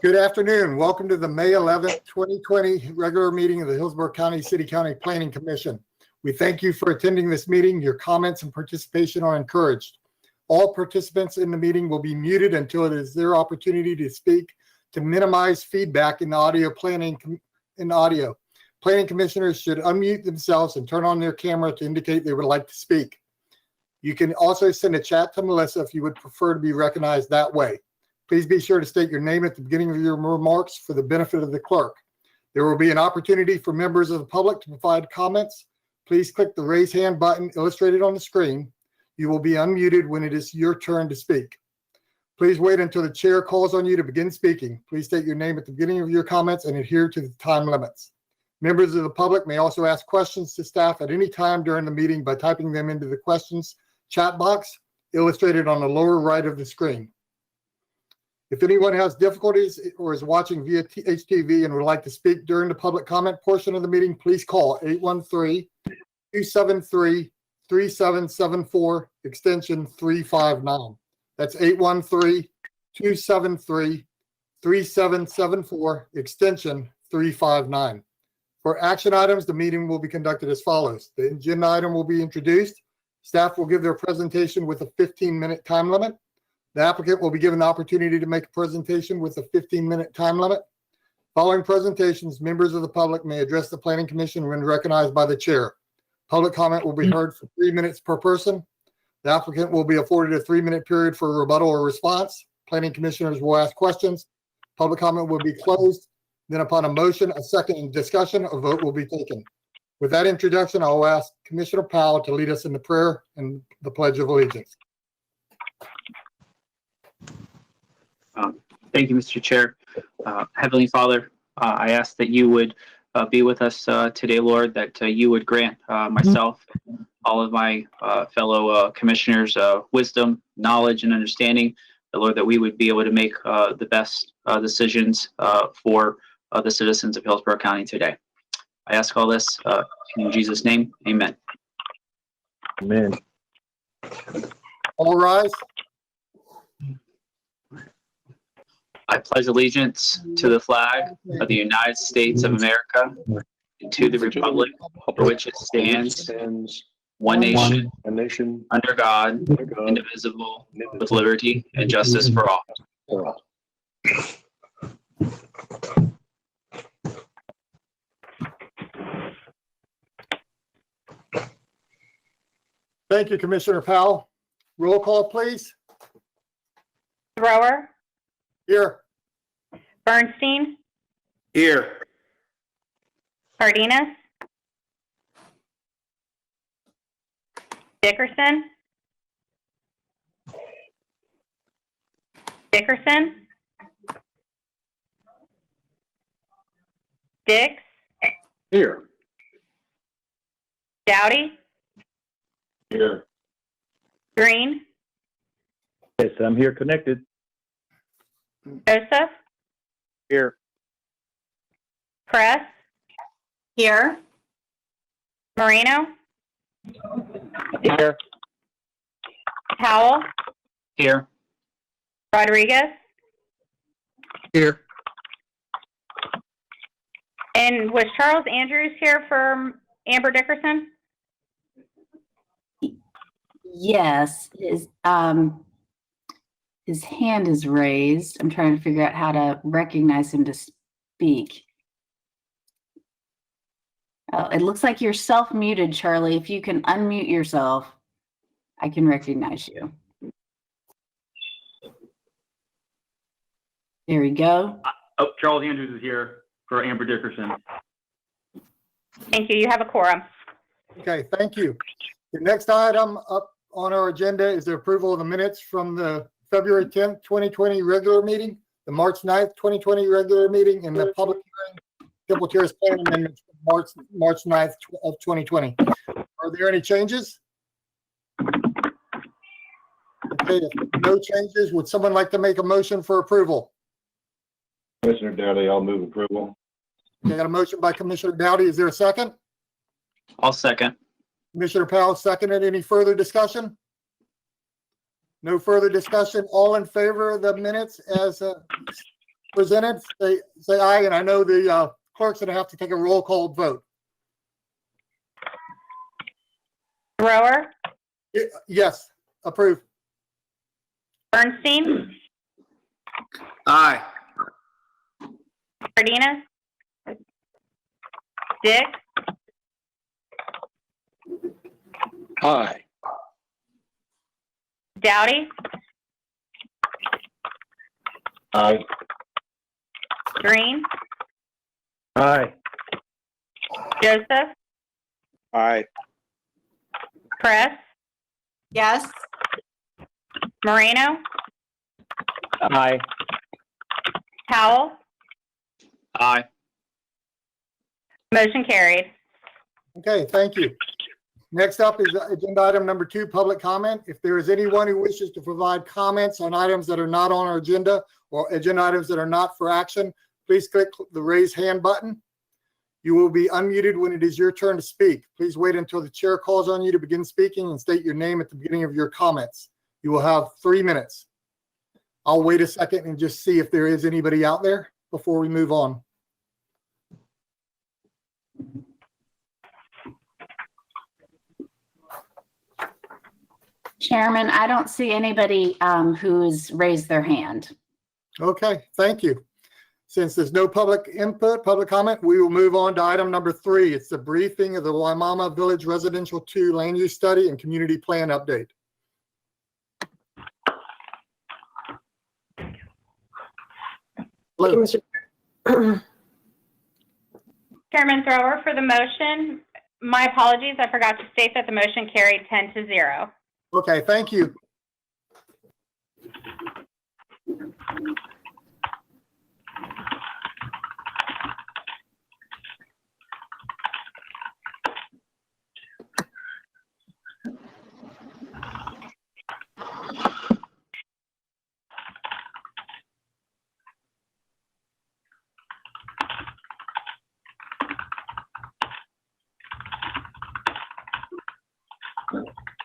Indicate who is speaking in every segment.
Speaker 1: Good afternoon. Welcome to the May 11th, 2020 regular meeting of the Hillsborough County City County Planning Commission. We thank you for attending this meeting. Your comments and participation are encouraged. All participants in the meeting will be muted until it is their opportunity to speak to minimize feedback in the audio. Planning commissioners should unmute themselves and turn on their camera to indicate they would like to speak. You can also send a chat to Melissa if you would prefer to be recognized that way. Please be sure to state your name at the beginning of your remarks for the benefit of the clerk. There will be an opportunity for members of the public to provide comments. Please click the raise hand button illustrated on the screen. You will be unmuted when it is your turn to speak. Please wait until the chair calls on you to begin speaking. Please state your name at the beginning of your comments and adhere to the time limits. Members of the public may also ask questions to staff at any time during the meeting by typing them into the questions chat box illustrated on the lower right of the screen. If anyone has difficulties or is watching via HTV and would like to speak during the public comment portion of the meeting, please call 813-273-3774, extension 359. That's 813-273-3774, extension 359. For action items, the meeting will be conducted as follows. The agenda item will be introduced. Staff will give their presentation with a 15-minute time limit. The applicant will be given the opportunity to make a presentation with a 15-minute time limit. Following presentations, members of the public may address the Planning Commission when recognized by the chair. Public comment will be heard for 3 minutes per person. The applicant will be afforded a 3-minute period for a rebuttal or response. Planning commissioners will ask questions. Public comment will be closed. Then upon a motion, a second, and discussion, a vote will be taken. With that introduction, I'll ask Commissioner Powell to lead us in the prayer and the Pledge of Allegiance.
Speaker 2: Thank you, Mr. Chair. Heavenly Father, I ask that you would be with us today, Lord, that you would grant myself, all of my fellow commissioners, wisdom, knowledge, and understanding, Lord, that we would be able to make the best decisions for the citizens of Hillsborough County today. I ask all this in Jesus' name, amen.
Speaker 3: Amen.
Speaker 1: All rise.
Speaker 2: I pledge allegiance to the flag of the United States of America and to the republic for which it stands, one nation, under God, indivisible, with liberty and justice for all.
Speaker 1: Thank you, Commissioner Powell. Roll call, please.
Speaker 4: Thrower,
Speaker 1: Here.
Speaker 4: Bernstein,
Speaker 3: Here.
Speaker 4: Cardenas, Dickerson, Dix,
Speaker 3: Here.
Speaker 4: Dowdy,
Speaker 3: Here.
Speaker 4: Green,
Speaker 3: Yes, I'm here connected.
Speaker 4: Joseph,
Speaker 3: Here.
Speaker 4: Press,
Speaker 5: Here.
Speaker 4: Moreno,
Speaker 3: Here.
Speaker 4: Powell,
Speaker 2: Here.
Speaker 4: Rodriguez,
Speaker 3: Here.
Speaker 4: and was Charles Andrews here for Amber Dickerson?
Speaker 5: Yes, his hand is raised. I'm trying to figure out how to recognize him to speak. Oh, it looks like you're self-muted, Charlie. If you can unmute yourself, I can recognize you. There we go.
Speaker 6: Oh, Charles Andrews is here for Amber Dickerson.
Speaker 4: Thank you. You have a quorum.
Speaker 1: Okay, thank you. The next item up on our agenda is the approval of the minutes from the February 10th, 2020 regular meeting, the March 9th, 2020 regular meeting, and the public hearing, Temple Terrace Plan Amendments, March 9th of 2020. Are there any changes? Okay, if no changes, would someone like to make a motion for approval?
Speaker 3: Commissioner Dowdy, I'll move approval.
Speaker 1: Okay, got a motion by Commissioner Dowdy. Is there a second?
Speaker 2: I'll second.
Speaker 1: Commissioner Powell seconded. Any further discussion? No further discussion. All in favor of the minutes as presented, say aye, and I know the clerk's going to have to take a roll call vote.
Speaker 4: Thrower,
Speaker 1: Yes, approve.
Speaker 4: Bernstein,
Speaker 7: Aye.
Speaker 4: Cardenas, Dick,
Speaker 7: Aye.
Speaker 4: Dowdy,
Speaker 3: Aye.
Speaker 4: Green,
Speaker 3: Aye.
Speaker 4: Joseph,
Speaker 3: Aye.
Speaker 4: Press,
Speaker 5: Yes.
Speaker 4: Moreno,
Speaker 3: Aye.
Speaker 4: Powell.
Speaker 2: Aye.
Speaker 4: Motion carried.
Speaker 1: Okay, thank you. Next up is agenda item number 2, public comment. If there is anyone who wishes to provide comments on items that are not on our agenda or agenda items that are not for action, please click the raise hand button. You will be unmuted when it is your turn to speak. Please wait until the chair calls on you to begin speaking and state your name at the beginning of your comments. You will have 3 minutes. I'll wait a second and just see if there is anybody out there before we move on.
Speaker 5: Chairman, I don't see anybody who's raised their hand.
Speaker 1: Okay, thank you. Since there's no public input, public comment, we will move on to item number 3. It's the briefing of the Wimauma Village Residential 2 Land Use Study and Community Plan Update. Hello.
Speaker 4: Chairman Thrower, for the motion, my apologies. I forgot to state that the motion carried 10-0.
Speaker 1: Okay, thank you.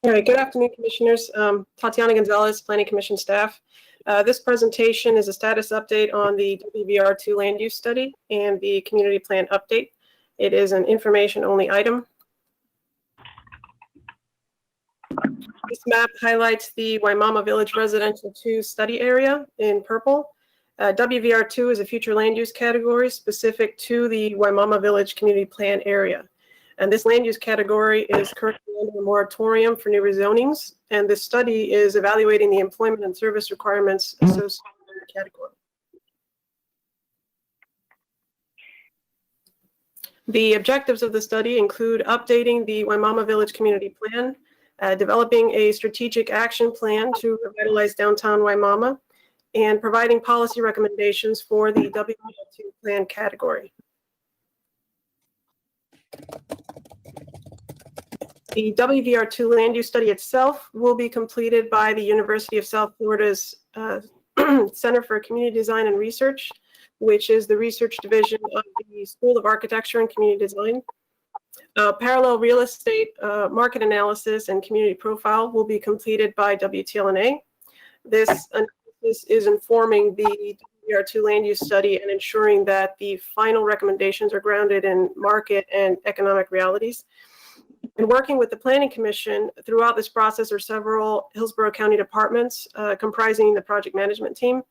Speaker 8: All right, good afternoon, Commissioners. Tatiana Gonzalez, Planning Commission staff. This presentation is a status update on the WVR2 land use study and the community plan update. It is an information-only item. This map highlights the Wimauma Village Residential 2 study area in purple. WVR2 is a future land use category specific to the Wimauma Village Community Plan area. And this land use category is currently under a moratorium for new rezonings. And this study is evaluating the employment and service requirements associated with the category. The objectives of the study include updating the Wimauma Village Community Plan, developing a strategic action plan to revitalize downtown Wimauma, and providing policy recommendations for the WVR2 plan category. The WVR2 land use study itself will be completed by the University of South Florida's Center for Community Design and Research, which is the research division of the School of Architecture and Community Design. Parallel real estate market analysis and community profile will be completed by WTLNA. This analysis is informing the WVR2 land use study and ensuring that the final recommendations are grounded in market and economic realities. And working with the Planning Commission throughout this process are several Hillsborough County departments comprising the project management team,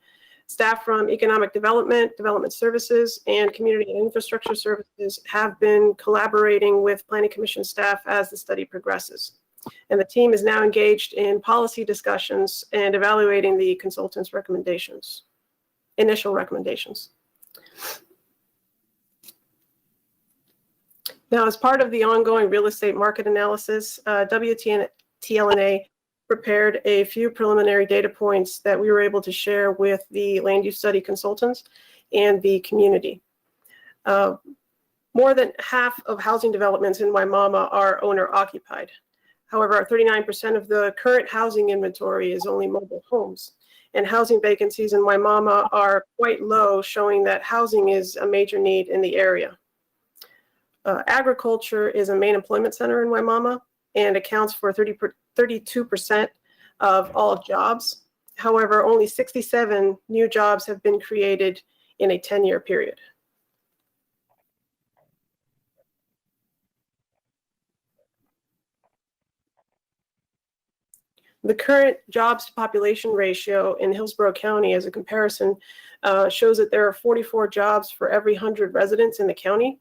Speaker 8: staff from Economic Development, Development Services, and Community and Infrastructure Services have been collaborating with Planning Commission staff as the study progresses. And the team is now engaged in policy discussions and evaluating the consultants' recommendations, initial recommendations. Now, as part of the ongoing real estate market analysis, WTLNA prepared a few preliminary data points that we were able to share with the land use study consultants and the community. More than half of housing developments in Wimauma are owner occupied. However, 39% of the current housing inventory is only mobile homes, and housing vacancies in Wimauma are quite low, showing that housing is a major need in the area. Agriculture is a main employment center in Wimauma and accounts for 32% of all jobs. However, only 67 new jobs have been created in a 10-year period. The current jobs to population ratio in Hillsborough County, as a comparison, shows that there are 44 jobs for every 100 residents in the county.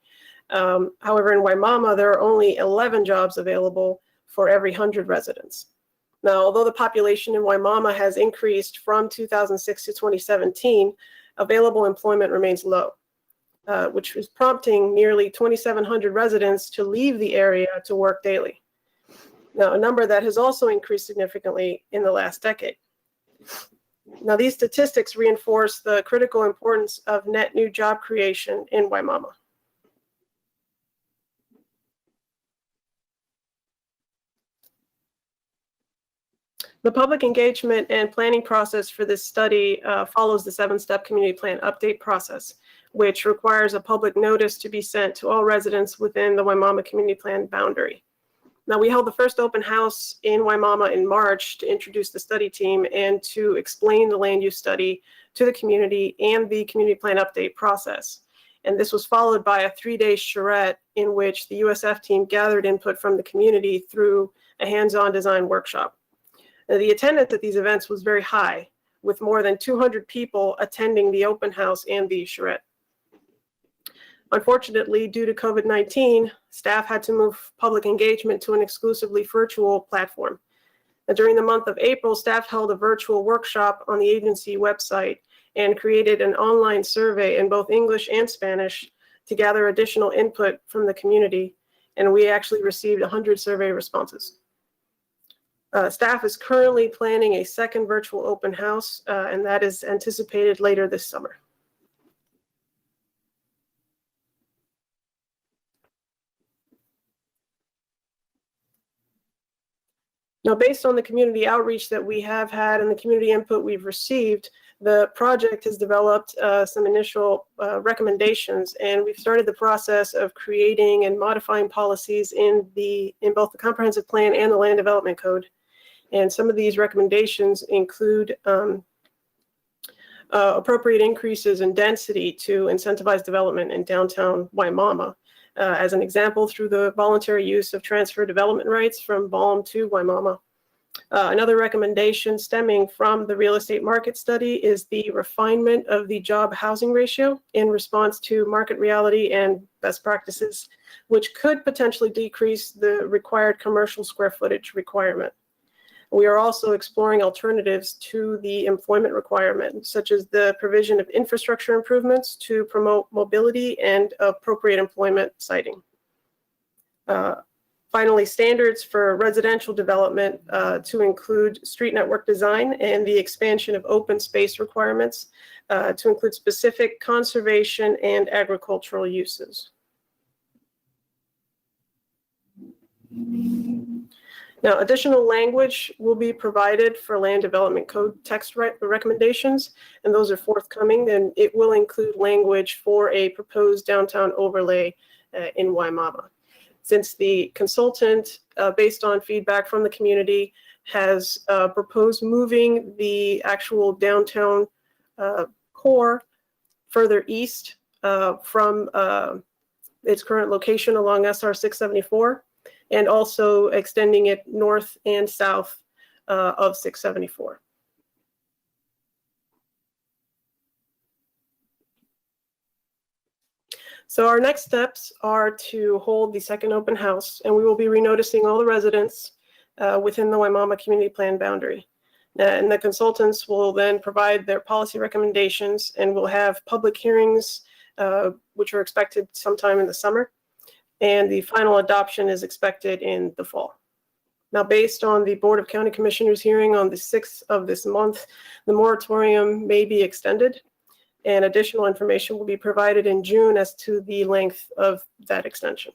Speaker 8: However, in Wimauma, there are only 11 jobs available for every 100 residents. Now, although the population in Wimauma has increased from 2006 to 2017, available employment remains low, which is prompting nearly 2,700 residents to leave the area to work daily. Now, a number that has also increased significantly in the last decade. Now, these statistics reinforce the critical importance of net new job creation in Wimauma. The public engagement and planning process for this study follows the 7-step community plan update process, which requires a public notice to be sent to all residents within the Wimauma community plan boundary. Now, we held the first open house in Wimauma in March to introduce the study team and to explain the land use study to the community and the community plan update process. And this was followed by a 3-day charrette in which the USF team gathered input from the community through a hands-on design workshop. Now, the attendance at these events was very high, with more than 200 people attending the open house and the charrette. Unfortunately, due to COVID-19, staff had to move public engagement to an exclusively virtual platform. And during the month of April, staff held a virtual workshop on the agency website and created an online survey in both English and Spanish to gather additional input from the community. And we actually received 100 survey responses. Staff is currently planning a second virtual open house, and that is anticipated later this summer. Now, based on the community outreach that we have had and the community input we've received, the project has developed some initial recommendations, and we've started the process of creating and modifying policies in both the comprehensive plan and the land development code. And some of these recommendations include appropriate increases in density to incentivize development in downtown Wimauma. As an example, through the voluntary use of transfer development rights from Balm to Wimauma. Another recommendation stemming from the real estate market study is the refinement of the job housing ratio in response to market reality and best practices, which could potentially decrease the required commercial square footage requirement. We are also exploring alternatives to the employment requirement, such as the provision of infrastructure improvements to promote mobility and appropriate employment siting. Finally, standards for residential development to include street network design and the expansion of open space requirements to include specific conservation and agricultural uses. Now, additional language will be provided for land development code text recommendations, and those are forthcoming, and it will include language for a proposed downtown overlay in Wimauma. Since the consultant, based on feedback from the community, has proposed moving the actual downtown core further east from its current location along SR 674, and also extending it north and south of 674. So our next steps are to hold the second open house, and we will be renoticing all the residents within the Wimauma community plan boundary. And the consultants will then provide their policy recommendations, and we'll have public hearings, which are expected sometime in the summer. And the final adoption is expected in the fall. Now, based on the Board of County Commissioners hearing on the 6th of this month, the moratorium may be extended, and additional information will be provided in June as to the length of that extension.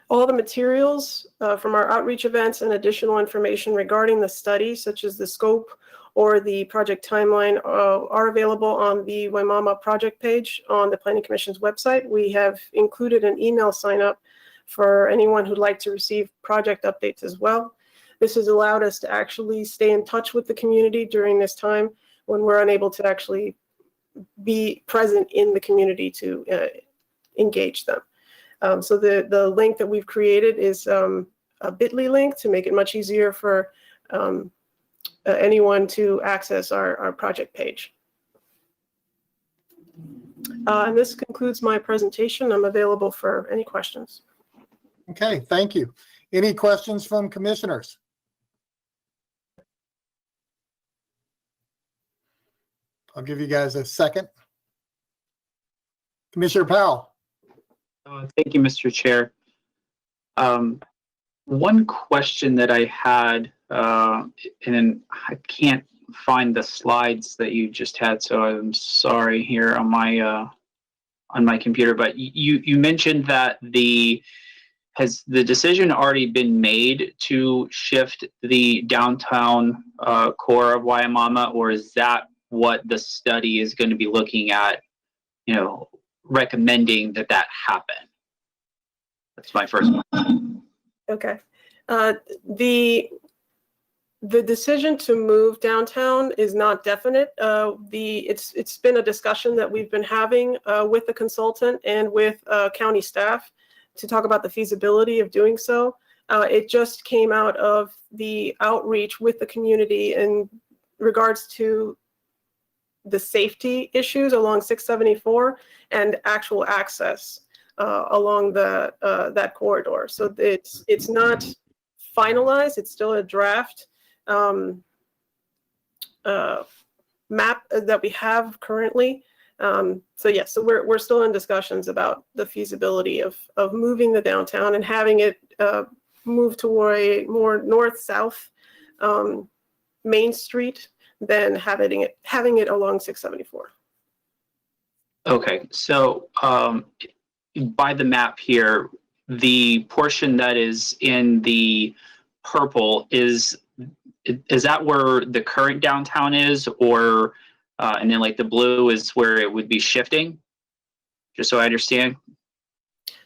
Speaker 8: All the materials from our outreach events and additional information regarding the study, such as the scope or the project timeline, are available on the Wimauma project page on the Planning Commission's website. We have included an email sign up for anyone who'd like to receive project updates as well. This has allowed us to actually stay in touch with the community during this time when we're unable to actually be present in the community to engage them. So the link that we've created is a bit.ly link to make it much easier for anyone to access our project page. And this concludes my presentation. I'm available for any questions.
Speaker 1: Okay, thank you. Any questions from commissioners? I'll give you guys a second. Commissioner Powell.
Speaker 2: Thank you, Mr. Chair. One question that I had, and I can't find the slides that you just had, so I'm sorry here on my computer. But you mentioned that has the decision already been made to shift the downtown core of Wimauma, or is that what the study is going to be looking at? Recommending that happen. That's my first one.
Speaker 8: Okay. The decision to move downtown is not definite. It's been a discussion that we've been having with the consultant and with county staff to talk about the feasibility of doing so. It just came out of the outreach with the community in regards to the safety issues along 674 and actual access along that corridor. So it's not finalized. It's still a draft map that we have currently. So yes, so we're still in discussions about the feasibility of moving the downtown and having it move toward a more north-south Main Street than having it along 674.
Speaker 2: Okay, so by the map here, the portion that is in the purple is that where the current downtown is, or and then like the blue is where it would be shifting? Just so I understand.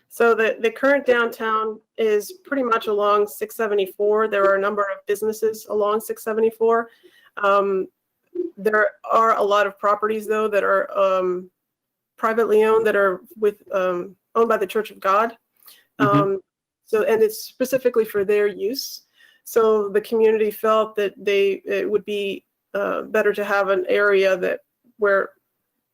Speaker 8: So the current downtown is pretty much along 674. There are a number of businesses along 674. There are a lot of properties though that are privately owned that are owned by the Church of God. And it's specifically for their use. So the community felt that it would be better to have an area where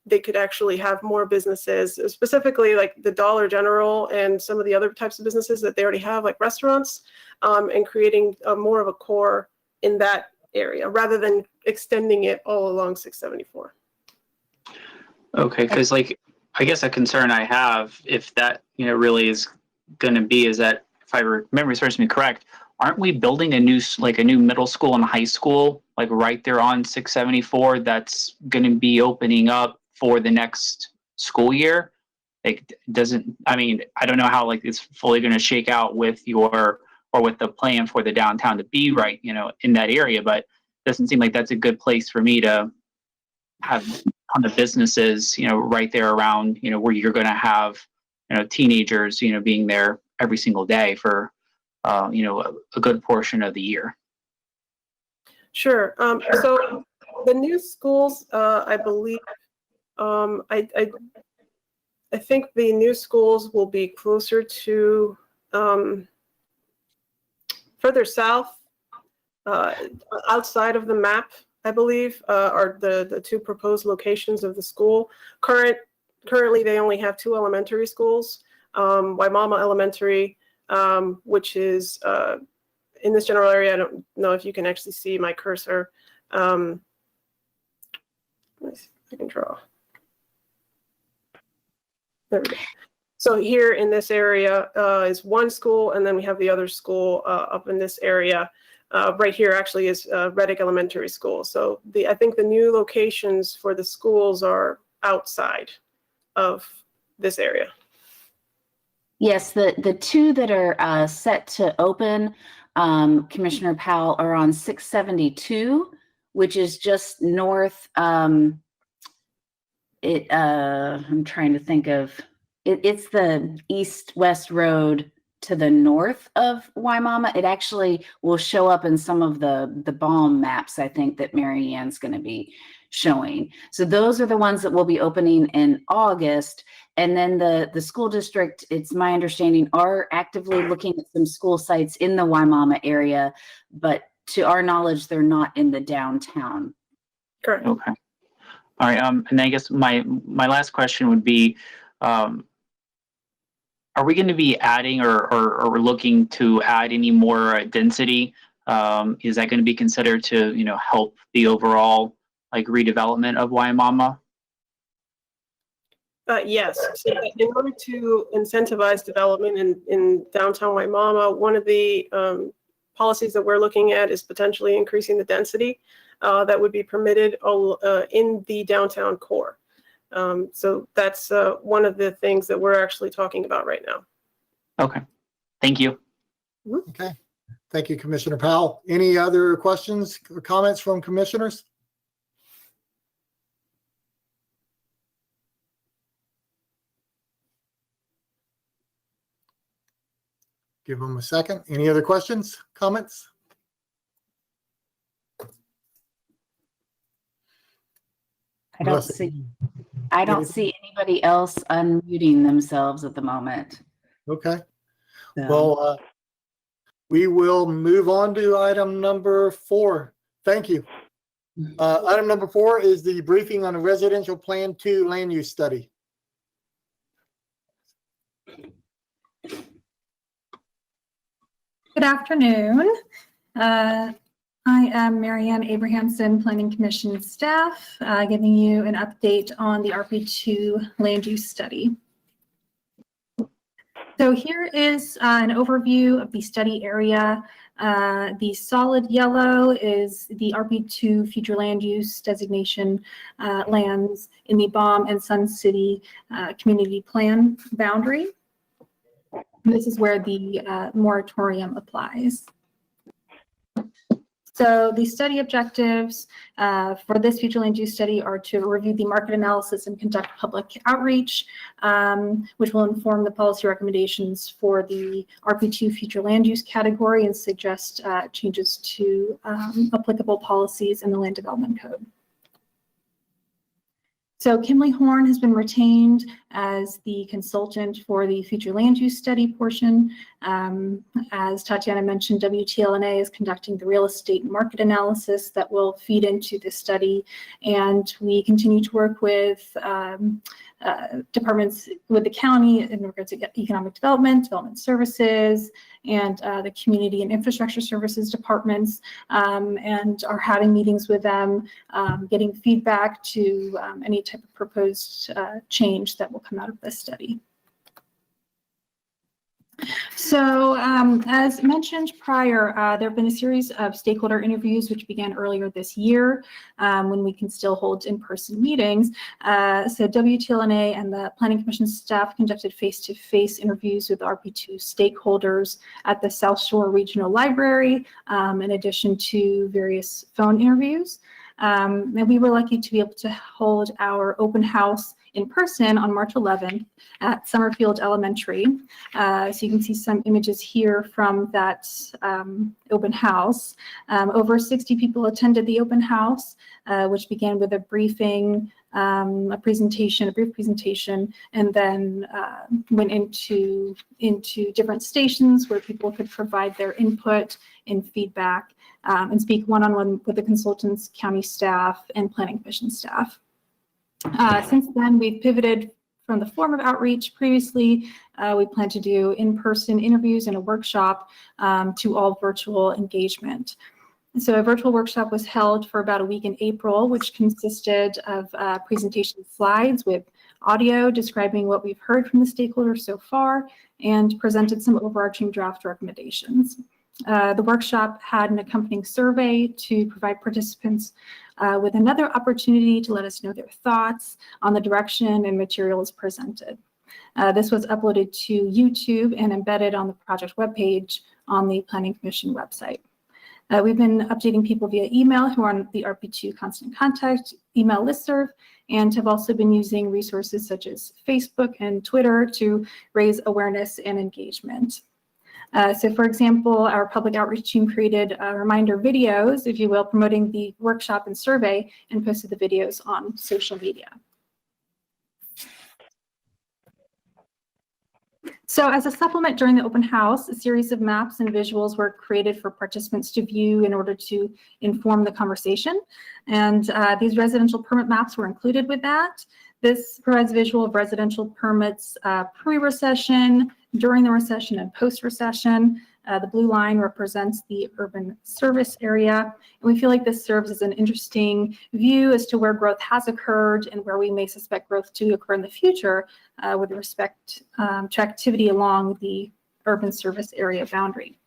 Speaker 8: they could actually have more businesses, specifically like the Dollar General and some of the other types of businesses that they already have, like restaurants, and creating more of a core in that area rather than extending it all along 674.
Speaker 2: Okay, because like I guess a concern I have, if that really is going to be, is that if I remember serves me correct, aren't we building a new middle school and high school like right there on 674 that's going to be opening up for the next school year? Like, I don't know how like it's fully going to shake out with with the plan for the downtown to be right, in that area, but it doesn't seem like that's a good place for me to have on the businesses, right there around, where you're going to have, teenagers, being there every single day for, a good portion of the year.
Speaker 8: Sure. So the new schools, I believe, I think the new schools will be closer to further south, outside of the map, I believe, are the two proposed locations of the school. Currently, they only have two elementary schools, Wimauma Elementary, which is in this general area. I don't know if you can actually see my cursor. Let me see if I can draw. There we go. So here in this area is one school, and then we have the other school up in this area. Right here actually is Reddick Elementary School. So I think the new locations for the schools are outside of this area.
Speaker 5: Yes, the two that are set to open, Commissioner Powell, are on 672, which is just north. I'm trying to think of it. It's the east-west road to the north of Wimauma. It actually will show up in some of the BALM maps, I think, that Mariann's going to be showing. So those are the ones that will be opening in August. And then the school district, it's my understanding, are actively looking at some school sites in the Wimauma area, but to our knowledge, they're not in the downtown.
Speaker 8: Correct.
Speaker 2: Okay. All right. And I guess my last question would be, are we going to be adding or looking to add any more density? Is that going to be considered to, help the overall like redevelopment of Wimauma?
Speaker 8: Yes. So in order to incentivize development in downtown Wimauma, one of the policies that we're looking at is potentially increasing the density that would be permitted in the downtown core. So that's one of the things that we're actually talking about right now.
Speaker 2: Okay. Thank you.
Speaker 1: Okay. Thank you, Commissioner Powell. Any other questions or comments from commissioners? Give them a second. Any other questions, comments?
Speaker 5: I don't see anybody else unmuting themselves at the moment.
Speaker 1: Okay.
Speaker 5: So.
Speaker 1: Well, we will move on to item number 4. Thank you. Item number 4 is the briefing on a residential plan 2 land use study.
Speaker 9: Good afternoon. I am Mariann Abrahamsen, Planning Commission staff, giving you an update on the RP2 land use study. So here is an overview of the study area. The solid yellow is the RP2 future land use designation lands in the BALM and Sun City community plan boundary. This is where the moratorium applies. So the study objectives for this future land use study are to review the market analysis and conduct public outreach, which will inform the policy recommendations for the RP2 future land use category and suggest changes to applicable policies in the Land Development Code. So Kimley Horn has been retained as the consultant for the future land use study portion. As Tatiana mentioned, WTLNA is conducting the real estate market analysis that will feed into the study. And we continue to work with departments with the county in regards to economic development, development services, and the community and infrastructure services departments, and are having meetings with them, getting feedback to any type of proposed change that will come out of this study. So as mentioned prior, there have been a series of stakeholder interviews which began earlier this year when we can still hold in-person meetings. So WTLNA and the Planning Commission staff conducted face-to-face interviews with RP2 stakeholders at the South Shore Regional Library, in addition to various phone interviews. And we were lucky to be able to hold our open house in person on March 11th at Summerfield Elementary. So you can see some images here from that open house. Over 60 people attended the open house, which began with a briefing, a brief presentation, and then went into different stations where people could provide their input and feedback and speak one-on-one with the consultants, county staff, and Planning Commission staff. Since then, we've pivoted from the form of outreach. Previously, we planned to do in-person interviews and a workshop to all virtual engagement. So a virtual workshop was held for about a week in April, which consisted of presentation slides with audio describing what we've heard from the stakeholders so far and presented some overarching draft recommendations. The workshop had an accompanying survey to provide participants with another opportunity to let us know their thoughts on the direction and materials presented. This was uploaded to YouTube and embedded on the project webpage on the Planning Commission website. We've been updating people via email who are on the RP2 Constant Contact email listserv, and have also been using resources such as Facebook and Twitter to raise awareness and engagement. So for example, our public outreach team created reminder videos, if you will, promoting the workshop and survey and posted the videos on social media. So as a supplement during the open house, a series of maps and visuals were created for participants to view in order to inform the conversation. And these residential permit maps were included with that. This provides visual of residential permits pre-recession, during the recession, and post-recession. The blue line represents the urban service area. And we feel like this serves as an interesting view as to where growth has occurred and where we may suspect growth to occur in the future with respect to activity along the urban service area boundary.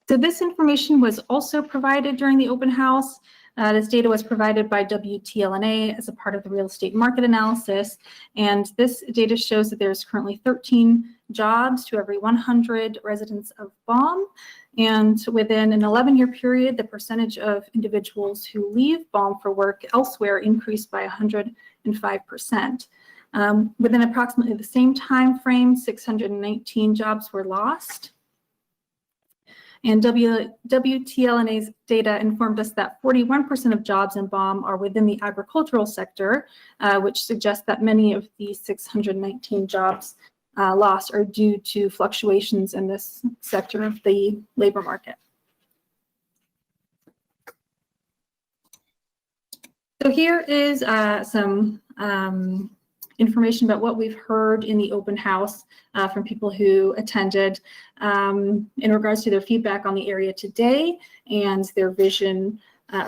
Speaker 9: So this information was also provided during the open house. This data was provided by WTLNA as a part of the real estate market analysis. And this data shows that there's currently 13 jobs to every 100 residents of Baum. And within an 11-year period, the percentage of individuals who leave Baum for work elsewhere increased by 105%. Within approximately the same time frame, 619 jobs were lost. And WTLNA's data informed us that 41% of jobs in Baum are within the agricultural sector, which suggests that many of the 619 jobs lost are due to fluctuations in this sector of the labor market. So here is some information about what we've heard in the open house from people who attended in regards to their feedback on the area today and their vision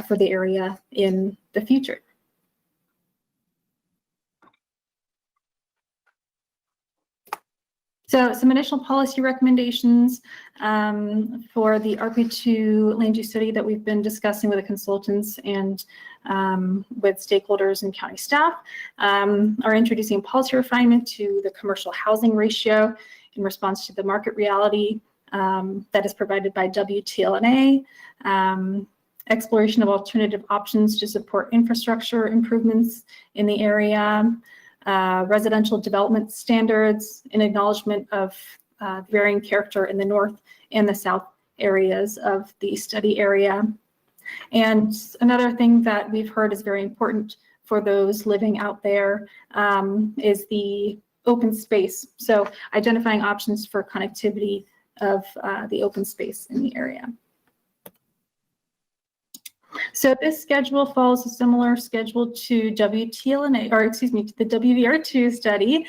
Speaker 9: for the area in the future. So some initial policy recommendations for the RP2 land use study that we've been discussing with the consultants and with stakeholders and county staff are introducing policy refinement to the commercial housing ratio in response to the market reality that is provided by WTLNA, exploration of alternative options to support infrastructure improvements in the area, residential development standards in acknowledgement of varying character in the north and the south areas of the study area. And another thing that we've heard is very important for those living out there is the open space. So identifying options for connectivity of the open space in the area. So this schedule follows a similar schedule to WTLNA, or excuse me, to the WVR2 study.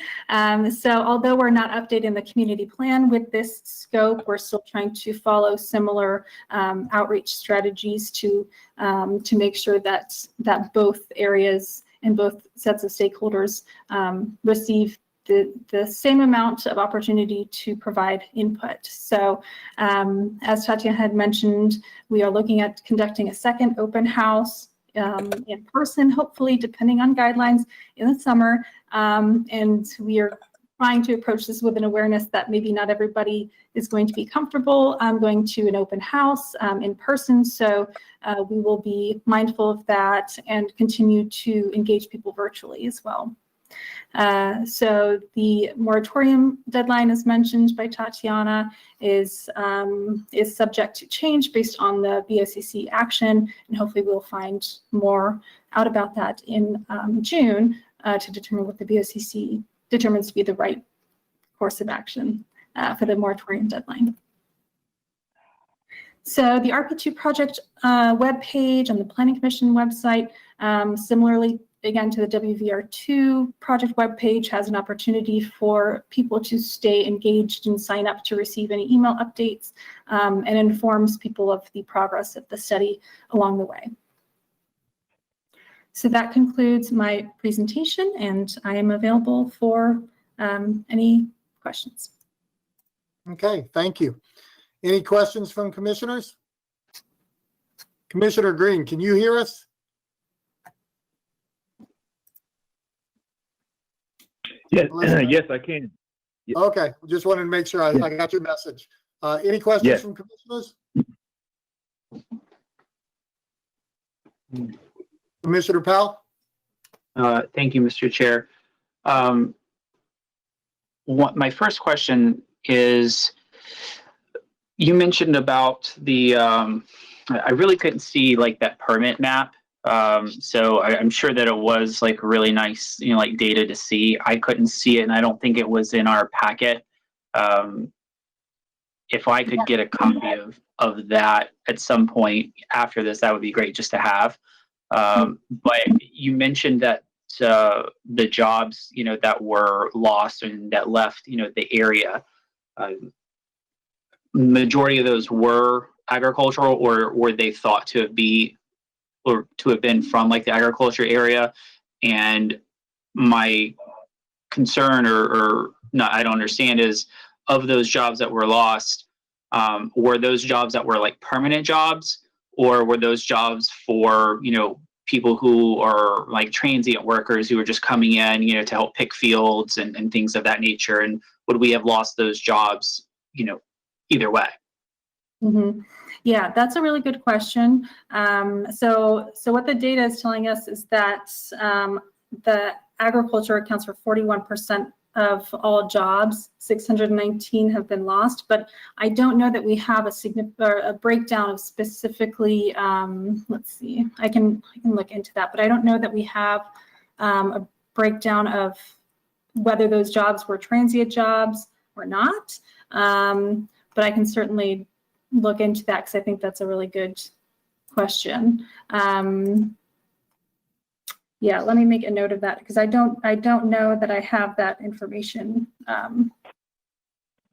Speaker 9: So although we're not updating the community plan with this scope, we're still trying to follow similar outreach strategies to make sure that both areas and both sets of stakeholders receive the same amount of opportunity to provide input. So as Tatiana had mentioned, we are looking at conducting a second open house in person, hopefully, depending on guidelines, in the summer. And we are trying to approach this with an awareness that maybe not everybody is going to be comfortable going to an open house in person. So we will be mindful of that and continue to engage people virtually as well. So the moratorium deadline, as mentioned by Tatiana, is subject to change based on the BOCC action, and hopefully we'll find more out about that in June to determine what the BOCC determines to be the right course of action for the moratorium deadline. So the RP2 project webpage on the Planning Commission website, similarly, again, to the WVR2 project webpage, has an opportunity for people to stay engaged and sign up to receive any email updates and informs people of the progress of the study along the way. So that concludes my presentation, and I am available for any questions.
Speaker 1: Okay, thank you. Any questions from commissioners? Commissioner Green, can you hear us?
Speaker 3: Yes, yes, I can.
Speaker 1: Okay, just wanted to make sure I got your message. Any questions
Speaker 3: Yes.
Speaker 1: from commissioners? Commissioner Powell?
Speaker 2: Thank you, Mr. Chair. my first question is, you mentioned about the, I really couldn't see like that permit map. So I'm sure that it was like really nice, like data to see. I couldn't see it, and I don't think it was in our packet. If I could get a copy of that at some point after this, that would be great just to have. But you mentioned that the jobs, that were lost and that left, the area, majority of those were agricultural, or were they thought to have been from like the agriculture area? And my concern or not, I don't understand, is of those jobs that were lost, were those jobs that were like permanent jobs, or were those jobs for, people who are like transient workers who are just coming in, to help pick fields and things of that nature? And would we have lost those jobs, either way?
Speaker 9: Mm-hmm. Yeah, that's a really good question. So what the data is telling us is that the agriculture accounts for 41% of all jobs. 619 have been lost, but I don't know that we have a breakdown of specifically. Let's see, I can look into that, but I don't know that we have a breakdown of whether those jobs were transient jobs or not. But I can certainly look into that, because I think that's a really good question. Yeah, let me make a note of that, because I don't know that I have that information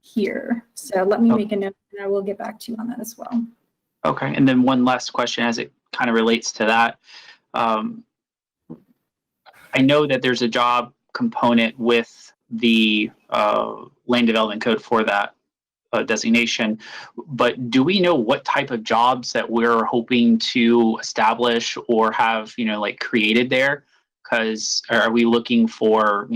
Speaker 9: here. So let me make a note, and I will get back to you on that as well.
Speaker 2: Okay, and then one last question as it kind of relates to that. I know that there's a job component with the land development code for that designation, but do we know what type of jobs that we're hoping to establish or have, like created there? Because are we looking for,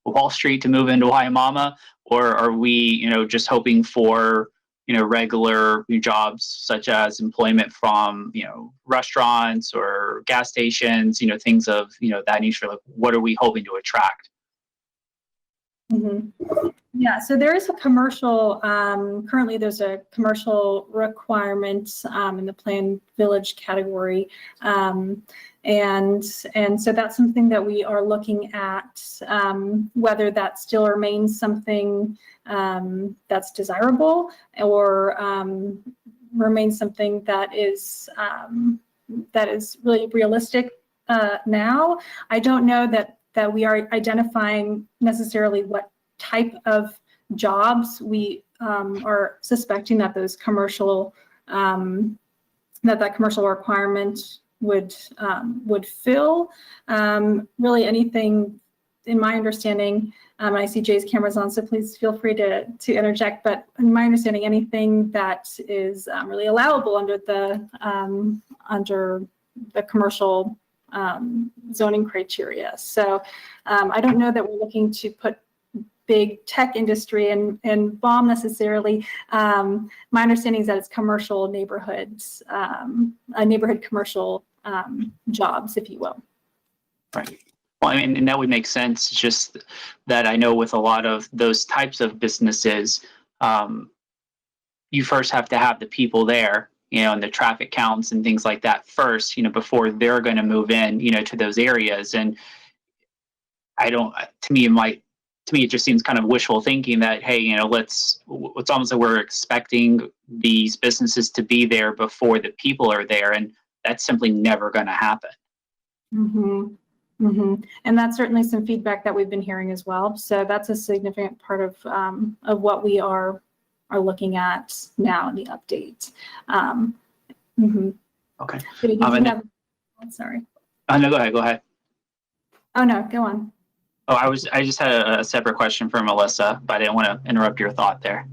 Speaker 2: Wall Street to move into Wimauma, or are we, just hoping for, regular jobs such as employment from, restaurants or gas stations, things of, that nature? Like, what are we hoping to attract?
Speaker 9: Mm-hmm. Yeah, so there is a commercial, currently there's a commercial requirement in the planned village category. And so that's something that we are looking at, whether that still remains something that's desirable, or remains something that is really realistic now. I don't know that we are identifying necessarily what type of jobs we are suspecting that those commercial that commercial requirement would fill. Really anything, in my understanding, I see Jay's camera's on, so please feel free to interject, but in my understanding, anything that is really allowable under the commercial zoning criteria. So I don't know that we're looking to put big tech industry and bomb necessarily. My understanding is that it's commercial neighborhoods, neighborhood commercial jobs, if you will.
Speaker 2: Right. Well, I mean, and that would make sense. It's just that I know with a lot of those types of businesses, you first have to have the people there, and the traffic counts and things like that first, before they're going to move in, to those areas. And to me, it just seems kind of wishful thinking that, hey, it's almost like we're expecting these businesses to be there before the people are there, and that's simply never going to happen.
Speaker 9: Mm-hmm. Mm-hmm. And that's certainly some feedback that we've been hearing as well. So that's a significant part of what we are looking at now in the update. Mm-hmm.
Speaker 2: Okay.
Speaker 9: Sorry.
Speaker 2: No, go ahead.
Speaker 9: Oh no, go on.
Speaker 2: Oh, I just had a separate question for Melissa, but I didn't want to interrupt your thought there.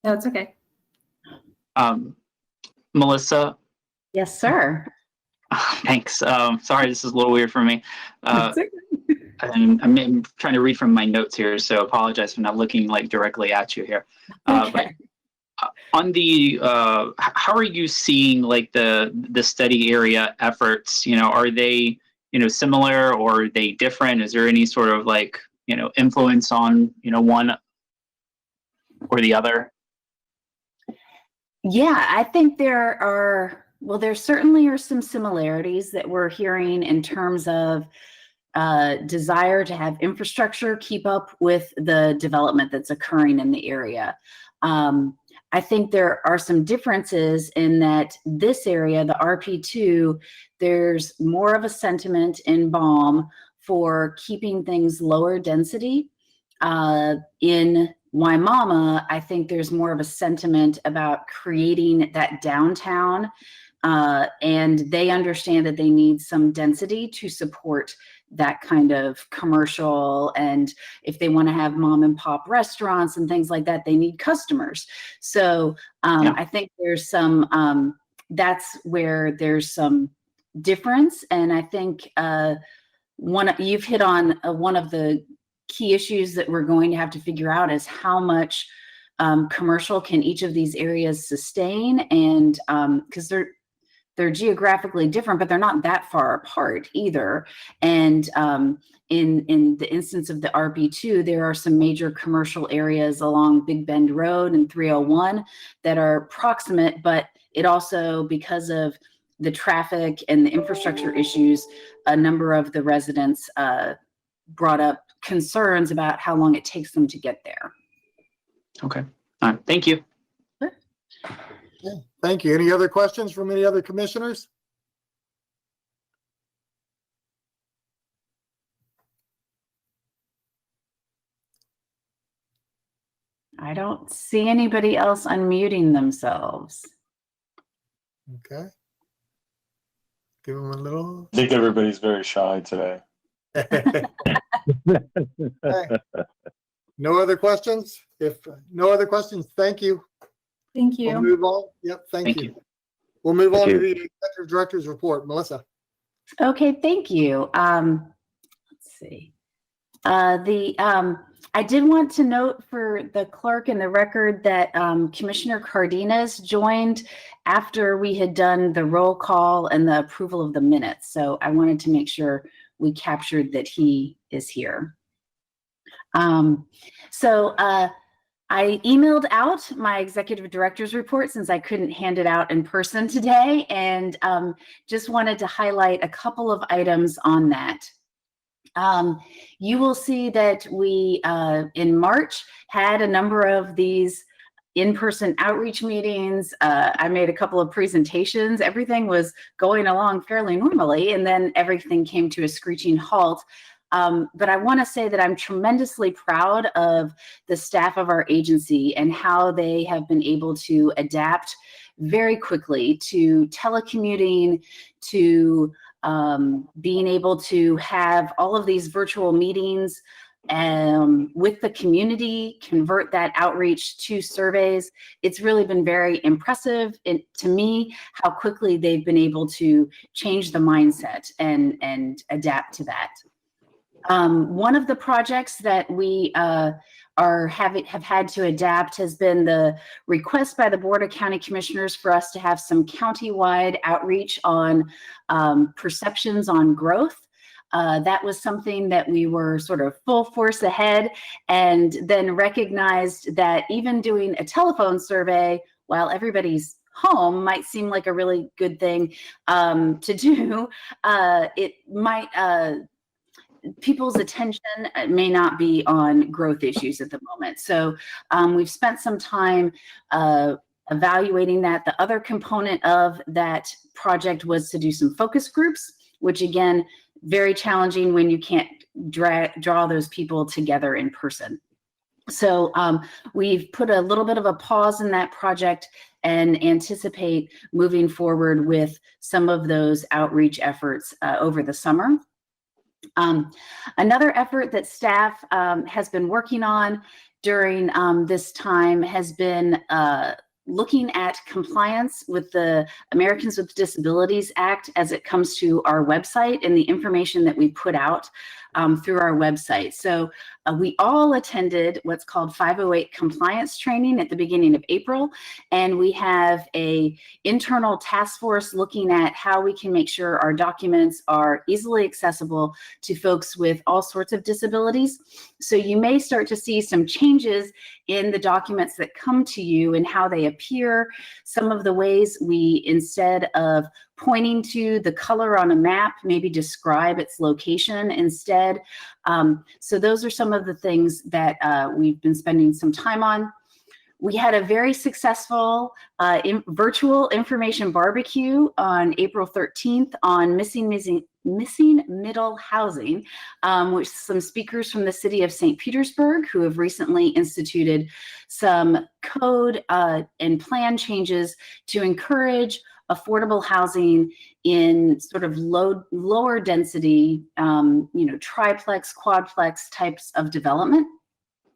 Speaker 9: No, it's okay.
Speaker 2: Melissa?
Speaker 5: Yes, sir.
Speaker 2: Thanks. Sorry, this is a little weird for me. And I'm trying to read from my notes here, so apologize for not looking like directly at you here.
Speaker 5: Okay.
Speaker 2: But on the, how are you seeing like the study area efforts? Are they, similar, or are they different? Is there any sort of like, influence on, one or the other?
Speaker 5: Yeah, I think there certainly are some similarities that we're hearing in terms of desire to have infrastructure keep up with the development that's occurring in the area. I think there are some differences in that this area, the RP2, there's more of a sentiment in Baum for keeping things lower density. In Wimauma, I think there's more of a sentiment about creating that downtown, and they understand that they need some density to support that kind of commercial. And if they want to have mom and pop restaurants and things like that, they need customers. So I think there's some, that's where there's some difference. And I think you've hit on one of the key issues that we're going to have to figure out is how much commercial can each of these areas sustain. And because they're geographically different, but they're not that far apart either. And in the instance of the RB2, there are some major commercial areas along Big Bend Road and 301 that are proximate, but it also, because of the traffic and the infrastructure issues, a number of the residents brought up concerns about how long it takes them to get there.
Speaker 2: Okay. All right. Thank you.
Speaker 1: Yeah, thank you. Any other questions from any other commissioners?
Speaker 5: I don't see anybody else unmuting themselves.
Speaker 1: Okay. Give them a little.
Speaker 7: I think everybody's very shy today.
Speaker 1: Okay. No other questions? If no other questions, thank you.
Speaker 9: Thank you.
Speaker 1: We'll move on. Yep, thank you. We'll move on to the executive director's report. Melissa.
Speaker 5: Okay, thank you. Let's see. I did want to note for the clerk in the record that Commissioner Cardenas joined after we had done the roll call and the approval of the minutes. So I wanted to make sure we captured that he is here. I emailed out my executive director's report since I couldn't hand it out in person today, and just wanted to highlight a couple of items on that. You will see that we, in March, had a number of these in-person outreach meetings. I made a couple of presentations. Everything was going along fairly normally, and then everything came to a screeching halt. But I want to say that I'm tremendously proud of the staff of our agency and how they have been able to adapt very quickly to telecommuting, to being able to have all of these virtual meetings with the community, convert that outreach to surveys. It's really been very impressive to me how quickly they've been able to change the mindset and adapt to that. One of the projects that we have had to adapt has been the request by the Board of County Commissioners for us to have some county-wide outreach on perceptions on growth. That was something that we were sort of full force ahead, and then recognized that even doing a telephone survey while everybody's home might seem like a really good thing to do. It might people's attention may not be on growth issues at the moment. So we've spent some time evaluating that. The other component of that project was to do some focus groups, which again, very challenging when you can't draw those people together in person. So we've put a little bit of a pause in that project and anticipate moving forward with some of those outreach efforts over the summer. Another effort that staff has been working on during this time has been looking at compliance with the Americans with Disabilities Act as it comes to our website and the information that we put out. through our website. So we all attended what's called 508 compliance training at the beginning of April, and we have a internal task force looking at how we can make sure our documents are easily accessible to folks with all sorts of disabilities. So you may start to see some changes in the documents that come to you and how they appear. Some of the ways we, instead of pointing to the color on a map, maybe describe its location instead. So those are some of the things that we've been spending some time on. We had a very successful virtual information barbecue on April 13th on missing middle housing, with some speakers from the city of St. Petersburg who have recently instituted some code and plan changes to encourage affordable housing in sort of lower density, triplex, quadplex types of development.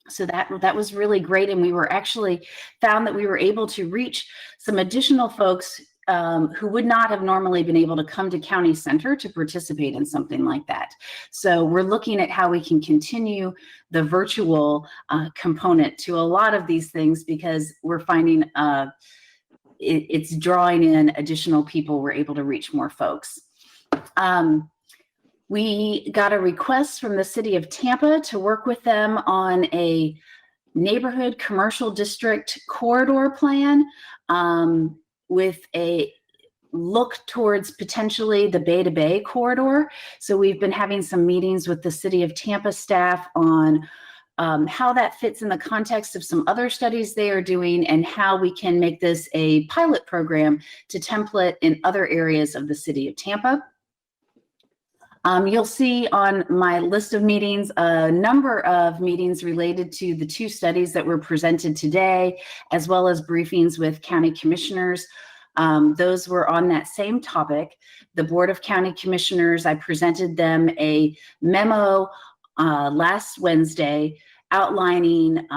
Speaker 5: So that was really great. And we were actually found that we were able to reach some additional folks who would not have normally been able to come to County Center to participate in something like that. So we're looking at how we can continue the virtual component to a lot of these things, because we're finding it's drawing in additional people. We're able to reach more folks. We got a request from the city of Tampa to work with them on a neighborhood commercial district corridor plan with a look towards potentially the Bay to Bay corridor. So we've been having some meetings with the city of Tampa staff on how that fits in the context of some other studies they are doing, and how we can make this a pilot program to template in other areas of the city of Tampa. You'll see on my list of meetings a number of meetings related to the two studies that were presented today, as well as briefings with county commissioners. Those were on that same topic. The Board of County Commissioners, I presented them a memo last Wednesday outlining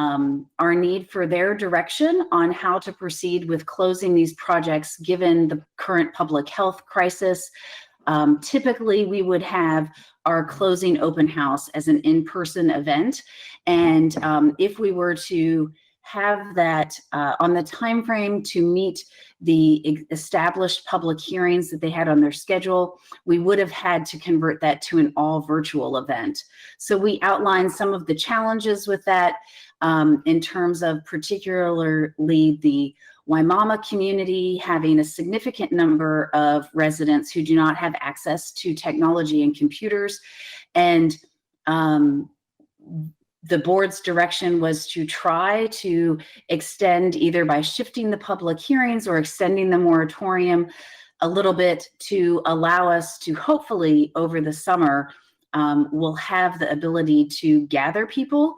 Speaker 5: our need for their direction on how to proceed with closing these projects given the current public health crisis. Typically, we would have our closing open house as an in-person event. And if we were to have that on the time frame to meet the established public hearings that they had on their schedule, we would have had to convert that to an all virtual event. So we outlined some of the challenges with that in terms of particularly the Wimauma community having a significant number of residents who do not have access to technology and computers. And the board's direction was to try to extend, either by shifting the public hearings or extending the moratorium a little bit, to allow us to hopefully over the summer, we'll have the ability to gather people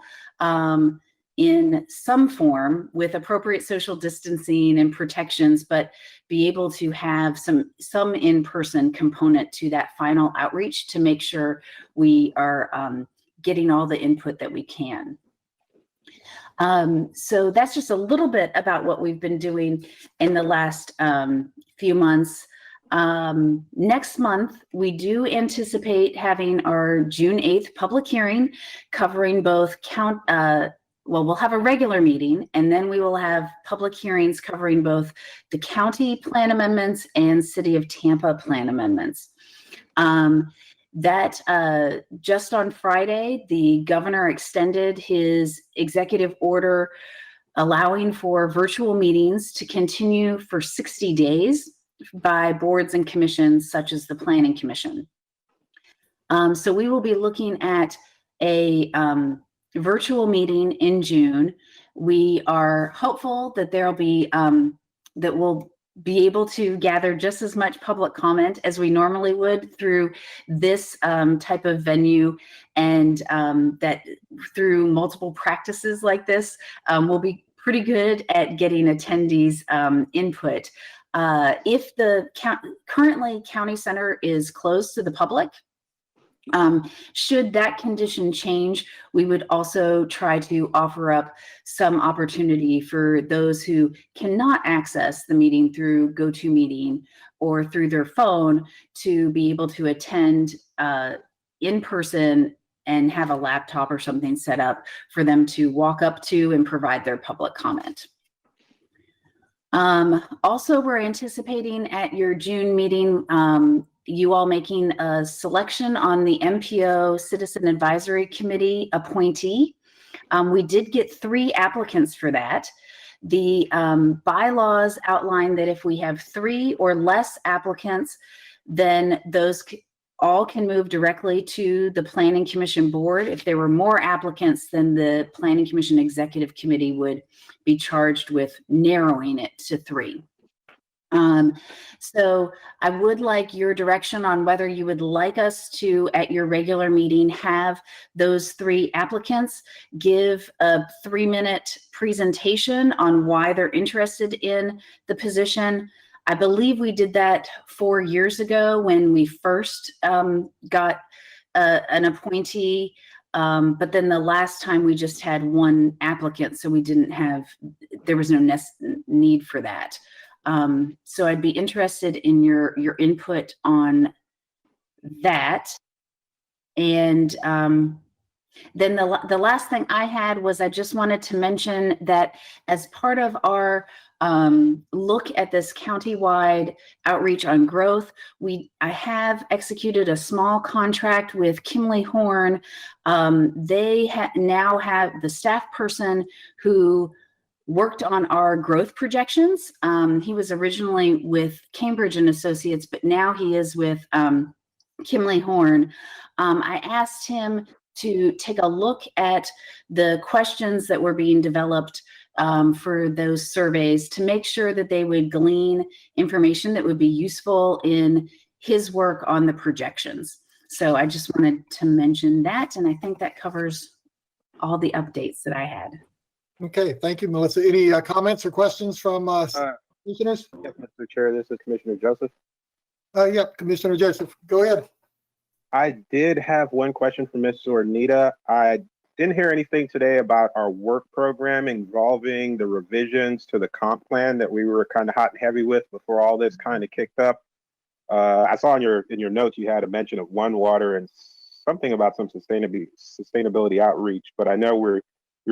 Speaker 5: in some form with appropriate social distancing and protections, but be able to have some in-person component to that final outreach to make sure we are getting all the input that we can. So that's just a little bit about what we've been doing in the last few months. Next month, we do anticipate having our June 8th public hearing covering both well, we'll have a regular meeting, and then we will have public hearings covering both the county plan amendments and City of Tampa plan amendments. Just on Friday, the governor extended his executive order allowing for virtual meetings to continue for 60 days by boards and commissions such as the Planning Commission. So we will be looking at a virtual meeting in June. We are hopeful that there'll be that we'll be able to gather just as much public comment as we normally would through this type of venue, and that through multiple practices like this, we'll be pretty good at getting attendees input. If the currently County Center is closed to the public, should that condition change, we would also try to offer up some opportunity for those who cannot access the meeting through GoToMeeting or through their phone to be able to attend in person and have a laptop or something set up for them to walk up to and provide their public comment. Also, we're anticipating at your June meeting, you all making a selection on the MPO Citizen Advisory Committee appointee. We did get 3 applicants for that. The bylaws outline that if we have 3 or less applicants, then those all can move directly to the Planning Commission board. If there were more applicants, then the Planning Commission Executive Committee would be charged with narrowing it to 3. So I would like your direction on whether you would like us to, at your regular meeting, have those 3 applicants give a 3-minute presentation on why they're interested in the position. I believe we did that 4 years ago when we first got an appointee, but then the last time we just had 1 applicant, so we didn't have, there was no need for that. So I'd be interested in your input on that. And then the last thing I had was I just wanted to mention that as part of our look at this countywide outreach on growth, I have executed a small contract with Kimley Horn. They now have the staff person who worked on our growth projections. He was originally with Cambridge and Associates, but now he is with Kimley Horn. I asked him to take a look at the questions that were being developed for those surveys to make sure that they would glean information that would be useful in his work on the projections. So I just wanted to mention that, and I think that covers all the updates that I had.
Speaker 1: Okay, thank you, Melissa. Any comments or questions from commissioners?
Speaker 10: Yes, Mr. Chair, this is Commissioner Joseph.
Speaker 1: Yep, Commissioner Joseph, go ahead.
Speaker 10: I did have one question for Ms. Zornitta. I didn't hear anything today about our work program involving the revisions to the comp plan that we were kind of hot and heavy with before all this kind of kicked up. I saw in your notes you had a mention of One Water and something about some sustainability outreach, but I know we're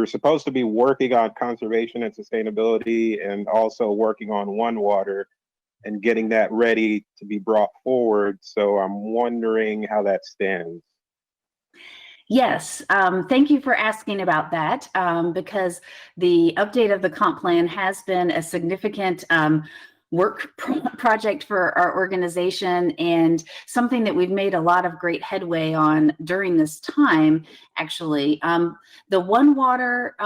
Speaker 10: supposed to be working on conservation and sustainability and also working on One Water and getting that ready to be brought forward. So I'm wondering how that stands.
Speaker 5: Yes, thank you for asking about that, because the update of the comp plan has been a significant work project for our organization and something that we've made a lot of great headway on during this time, actually. The One Water,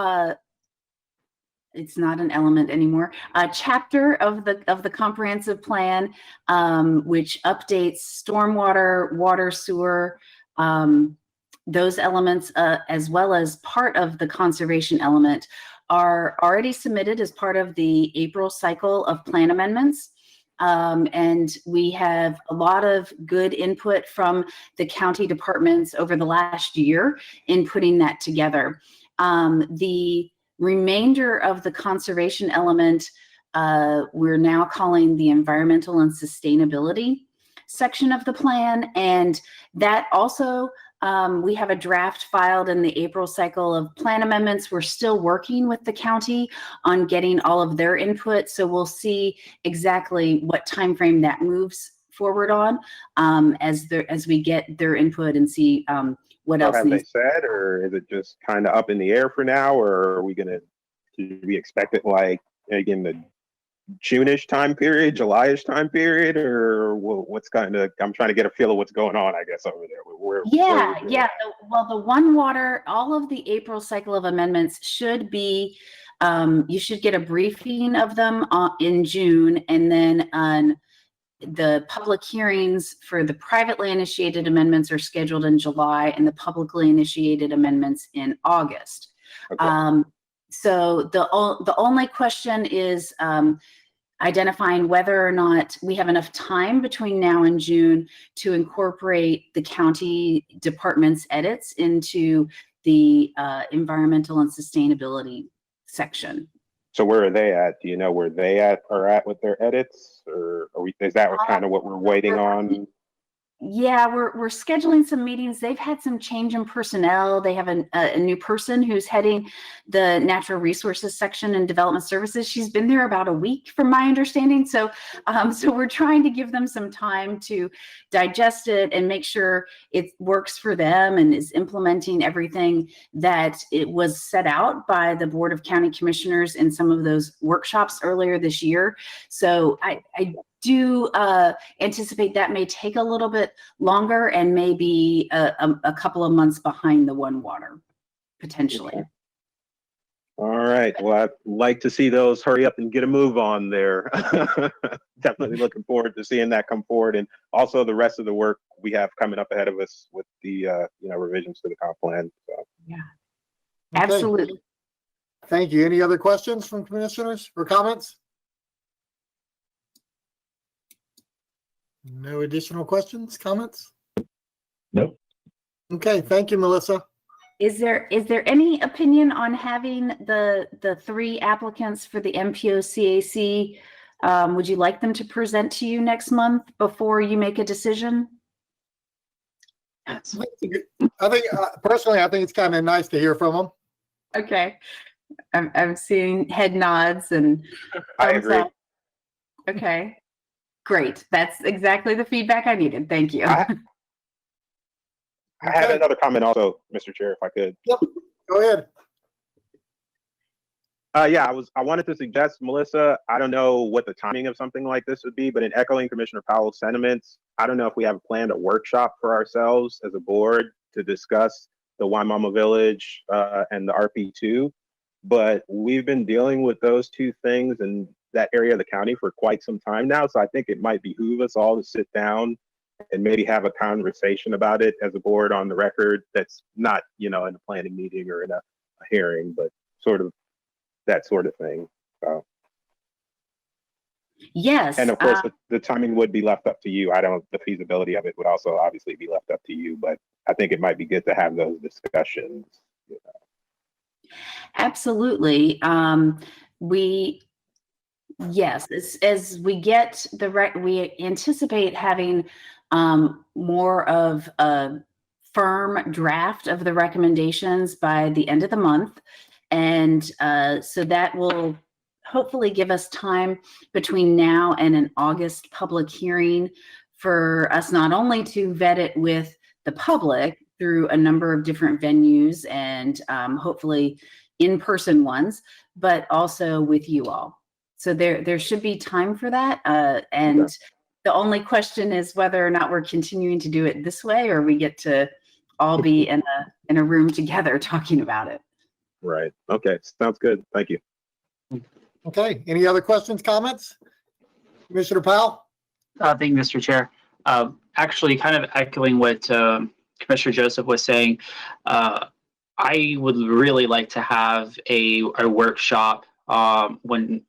Speaker 5: it's not an element anymore, a chapter of the comprehensive plan, which updates stormwater, water, sewer, those elements, as well as part of the conservation element, are already submitted as part of the April cycle of plan amendments. And we have a lot of good input from the county departments over the last year in putting that together. The remainder of the conservation element, we're now calling the environmental and sustainability section of the plan. And that also, we have a draft filed in the April cycle of plan amendments. We're still working with the county on getting all of their input. So we'll see exactly what time frame that moves forward on as we get their input and see what else
Speaker 10: have they said, or is it just kind of up in the air for now, or are we gonna expect it like again the June-ish time period, July-ish time period, or what's kind of, I'm trying to get a feel of what's going on, I guess, over there.
Speaker 5: Well, the One Water, all of the April cycle of amendments should be, you should get a briefing of them in June, and then the public hearings for the privately initiated amendments are scheduled in July, and the publicly initiated amendments in August. Okay. So the only question is identifying whether or not we have enough time between now and June to incorporate the county department's edits into the environmental and sustainability section.
Speaker 10: So where are they at? Do you know where they are at with their edits, or is that kind of what we're waiting on?
Speaker 5: Yeah, we're scheduling some meetings. They've had some change in personnel. They have a new person who's heading the natural resources section and development services. She's been there about a week, from my understanding. So we're trying to give them some time to digest it and make sure it works for them and is implementing everything that it was set out by the Board of County Commissioners in some of those workshops earlier this year. So I do anticipate that may take a little bit longer and maybe a couple of months behind the One Water, potentially.
Speaker 10: All right. Well, I'd like to see those hurry up and get a move on there. Definitely looking forward to seeing that come forward, and also the rest of the work we have coming up ahead of us with the revisions to the comp plan. So.
Speaker 5: Yeah,
Speaker 1: Okay.
Speaker 5: absolutely.
Speaker 1: Thank you. Any other questions from commissioners or comments? No additional questions, comments?
Speaker 3: Nope.
Speaker 1: Okay, thank you, Melissa.
Speaker 5: Is there any opinion on having the 3 applicants for the MPO-CAC? Would you like them to present to you next month before you make a decision?
Speaker 1: I think personally, I think it's kind of nice to hear from them.
Speaker 5: Okay, I'm seeing head nods and
Speaker 10: I
Speaker 5: thumbs
Speaker 10: agree.
Speaker 5: up. Okay, great. That's exactly the feedback I needed. Thank you.
Speaker 10: I had
Speaker 1: Okay.
Speaker 10: another comment also, Mr. Chair, if I could.
Speaker 1: Yep, go ahead.
Speaker 10: Yeah, I wanted to suggest, Melissa, I don't know what the timing of something like this would be, but in echoing Commissioner Powell's sentiments, I don't know if we have planned a workshop for ourselves as a board to discuss the Wimauma Village and the RP2, but we've been dealing with those 2 things in that area of the county for quite some time now, so I think it might behoove us all to sit down and maybe have a conversation about it as a board on the record. That's not, in a planning meeting or in a hearing, but sort of that sort of thing. So.
Speaker 5: Yes.
Speaker 10: And of course, the timing would be left up to you. The feasibility of it would also obviously be left up to you, but I think it might be good to have those discussions.
Speaker 5: Absolutely. Yes, as we get we anticipate having more of a firm draft of the recommendations by the end of the month. And so that will hopefully give us time between now and an August public hearing for us not only to vet it with the public through a number of different venues and hopefully in-person ones, but also with you all. So there should be time for that. And okay. The only question is whether or not we're continuing to do it this way, or we get to all be in a room together talking about it.
Speaker 10: Right. Okay. Sounds good. Thank you.
Speaker 1: Okay. Any other questions, comments? Commissioner Powell?
Speaker 2: Thank you, Mr. Chair. Actually, kind of echoing what Commissioner Joseph was saying, I would really like to have a workshop when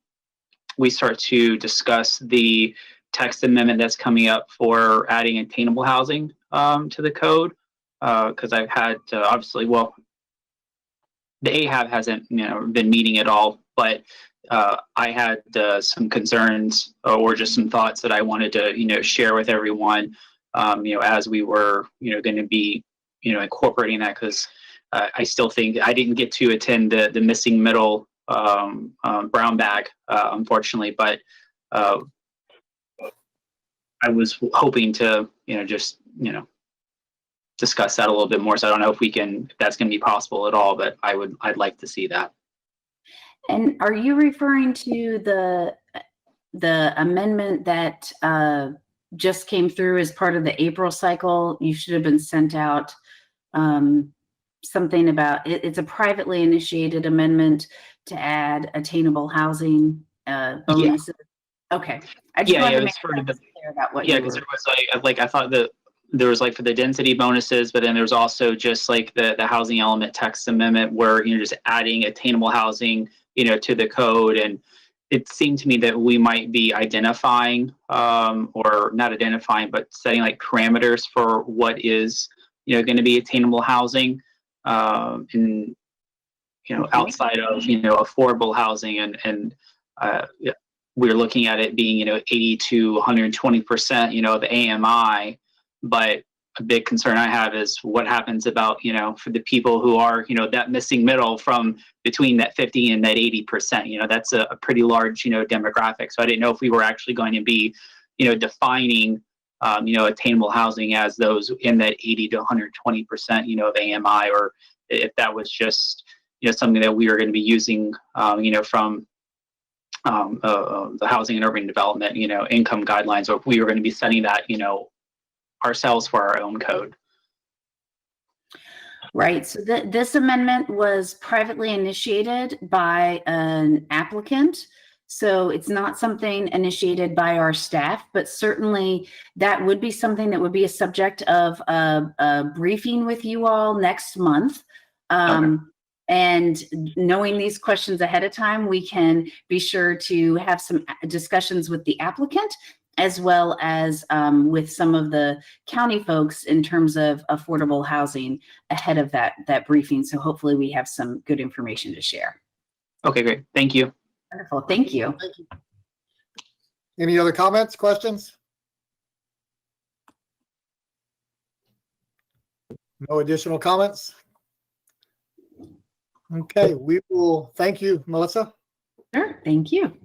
Speaker 2: we start to discuss the text amendment that's coming up for adding attainable housing to the code, because I've had obviously, well, the AHAB hasn't been meeting at all, but I had some concerns or just some thoughts that I wanted to share with everyone as we were going to be incorporating that, because I still think I didn't get to attend the missing middle brown bag, unfortunately, but I was hoping to just discuss that a little bit more. So I don't know if that's going to be possible at all, but I'd like to see that.
Speaker 5: And are you referring to the amendment that just came through as part of the April cycle? You should have been sent out something about it. It's a privately initiated amendment to add attainable housing bonuses. Yeah. Okay. I just wanted to make sure about what
Speaker 2: because there was like I thought that there was like for the density bonuses, but then there's also just like the housing element text amendment where just adding attainable housing to the code. And it seemed to me that we might be identifying or not identifying, but setting like parameters for what is going to be attainable housing and outside of affordable housing, and we're looking at it being 80 to 120% of AMI, but a big concern I have is what happens about, for the people who are, that missing middle from between that 50 and that 80%. That's a pretty large, demographic. So I didn't know if we were actually going to be, defining, attainable housing as those in that 80 to 120%, of AMI, or if that was just, something that we were going to be using, from the Housing and Urban Development, income guidelines, or if we were going to be setting that, ourselves for our own code.
Speaker 5: Right. So this amendment was privately initiated by an applicant. So it's not something initiated by our staff, but certainly that would be something that would be a subject of a briefing with you all next month.
Speaker 2: Okay.
Speaker 5: And knowing these questions ahead of time, we can be sure to have some discussions with the applicant, as well as with some of the county folks in terms of affordable housing ahead of that briefing. So hopefully we have some good information to share.
Speaker 2: Okay, great. Thank you.
Speaker 5: Wonderful. Thank you.
Speaker 1: Thank you. Any other comments, questions? No additional comments? Okay, we will thank you, Melissa.
Speaker 5: Sure. Thank you.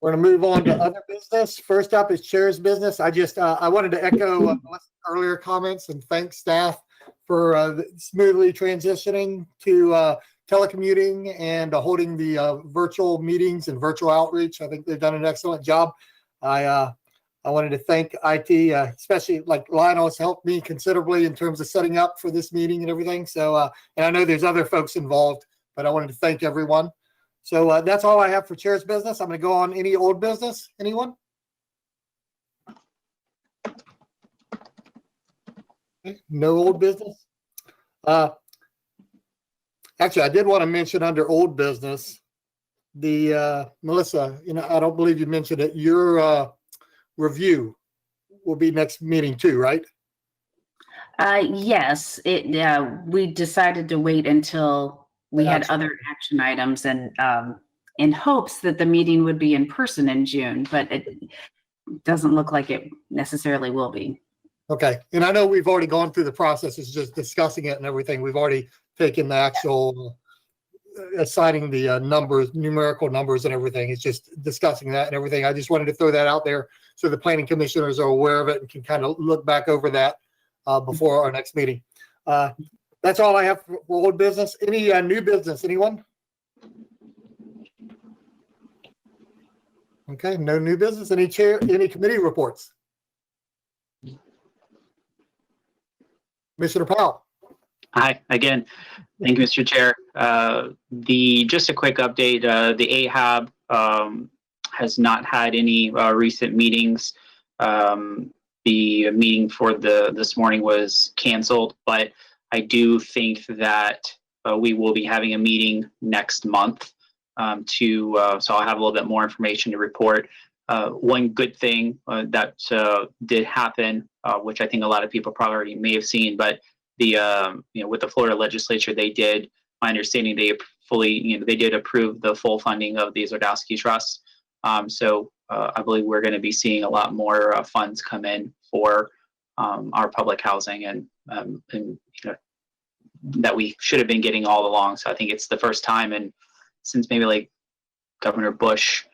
Speaker 1: We're going to move on to other business. First up is chair's business. I wanted to echo Melissa's earlier comments and thank staff for smoothly transitioning to telecommuting and holding the virtual meetings and virtual outreach. I think they've done an excellent job. I wanted to thank IT, especially like Lionel has helped me considerably in terms of setting up for this meeting and everything. So, and I know there's other folks involved, but I wanted to thank everyone. So that's all I have for chair's business. I'm going to go on any old business. Anyone? Okay, no old business. Actually, I did want to mention under old business, the Melissa, I don't believe you mentioned it. Your review will be next meeting too, right?
Speaker 5: Yes, we decided to wait until we had other action items, and in hopes that the meeting would be in person in June, but it doesn't look like it necessarily will be.
Speaker 1: Okay. And I know we've already gone through the process. It's just discussing it and everything. We've already taken the actual assigning the numbers, numerical numbers and everything. It's just discussing that and everything. I just wanted to throw that out there so the planning commissioners are aware of it and can kind of look back over that before our next meeting. That's all I have for old business. Any new business? Anyone? Okay, no new business. Any committee reports? Commissioner Powell.
Speaker 2: Hi, again. Thank you, Mr. Chair. Just a quick update. The AHAB has not had any recent meetings. The meeting for this morning was canceled, but I do think that we will be having a meeting next month so I'll have a little bit more information to report. One good thing that did happen, which I think a lot of people probably already may have seen, but with the Florida legislature, my understanding, they did approve the full funding of the Zordowski Trust. So I believe we're going to be seeing a lot more funds come in for our public housing and that we should have been getting all along. So I think it's the first time since maybe like Governor Bush,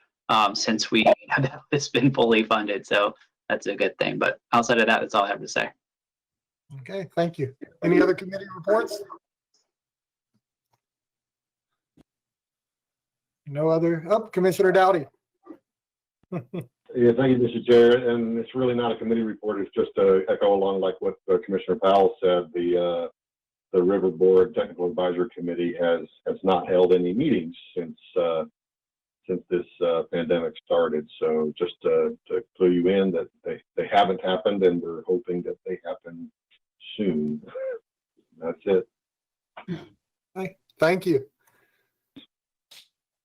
Speaker 2: since it's been fully funded. So that's a good thing. But outside of that, that's all I have to say.
Speaker 1: Okay, thank you. Any other committee reports? No other. Oh, Commissioner Dowdy.
Speaker 11: Yeah, thank you, Mr. Chair. And it's really not a committee report. It's just to echo along like what Commissioner Powell said. The River Board Technical Advisory Committee has not held any meetings since this pandemic started. So just to clue you in that they haven't happened, and we're hoping that they happen soon. That's it.
Speaker 1: Okay, thank you.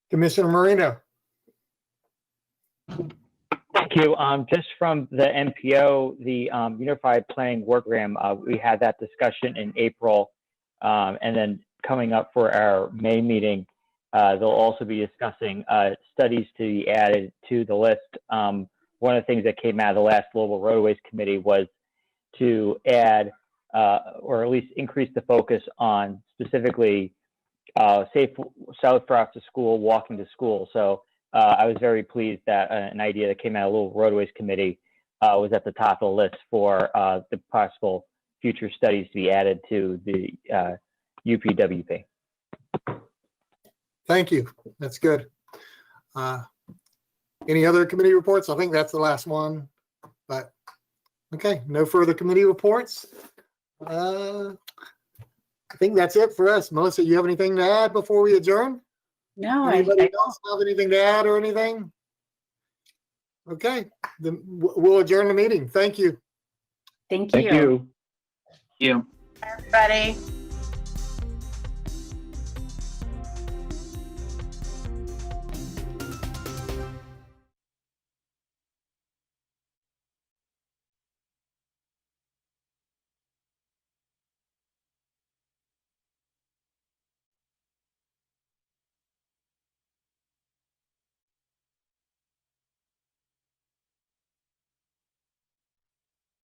Speaker 1: Commissioner Marino.
Speaker 12: Thank you. Just from the MPO, the Unified Planning Program, we had that discussion in April, and then coming up for our May meeting, they'll also be discussing studies to be added to the list. One of the things that came out of the last Global Roadways Committee was to add or at least increase the focus on specifically safe south routes to school, walking to school. So I was very pleased that an idea that came out of the Little Roadways Committee was at the top of the list for the possible future studies to be added to the UPWP.
Speaker 1: Thank you. That's good. Any other committee reports? I think that's the last one, but okay, no further committee reports. I think that's it for us. Melissa, you have anything to add before we adjourn?
Speaker 5: No,
Speaker 1: Anybody else have anything to add or anything? Okay, then we'll adjourn the meeting. Thank you.
Speaker 5: thank
Speaker 3: Thank you.
Speaker 2: You.
Speaker 4: Everybody.